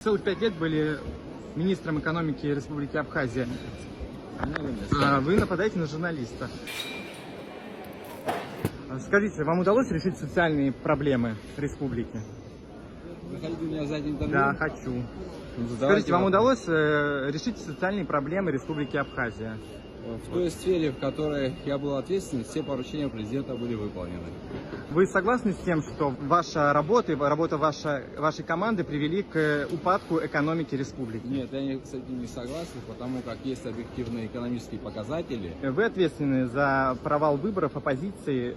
целых 5 лет были министром экономики Республики Абхазия. Вы нападаете на журналиста. Скажите, вам удалось решить социальные проблемы республики? Вы хотите меня взять интервью? Да, хочу. Скажите, вам удалось решить социальные проблемы Республики Абхазия? В той сфере, в которой я был ответственен, все поручения президента были выполнены. Вы согласны с тем, что ваша работа и работа вашей команды привели к упадку экономики республики? Нет, я с этим не согласен, потому как есть объективные экономические показатели. Вы ответственны за провал выборов оппозиции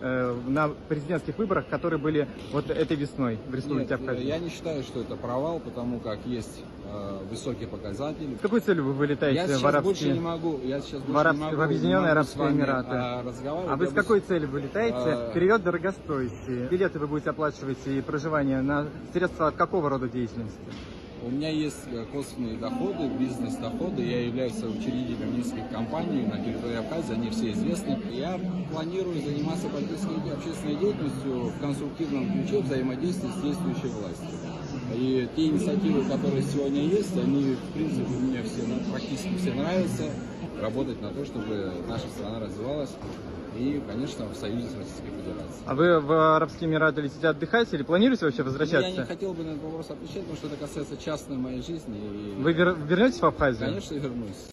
на президентских выборах, которые были вот этой весной в Республике Абхазия? Я не считаю, что это провал, потому как есть высокие показатели. С какой целью вы вылетаете в Объединенные Арабские Эмираты? А вы с какой целью вылетаете? Перелет дорогостоящий. Билеты вы будете оплачивать и проживание на средства от какого рода деятельности? У меня есть косвенные доходы, бизнес-доходы. Я являюсь учредителем нескольких компаний на территории Абхазии, они все известны. Я планирую заниматься политической и общественной деятельностью в конструктивном ключе взаимодействия с действующей властью. И те инициативы, которые сегодня есть, они, в принципе, мне все, практически все нравятся. Работать на то, чтобы наша страна развивалась. И, конечно, в союзе с Российской Федерацией. А вы в Арабские Эмираты летите отдыхать или планируете вообще возвращаться? Я не хотел бы на этот вопрос отвечать, потому что это касается частной моей жизни. Вы вернетесь в Абхазию? Конечно, вернусь.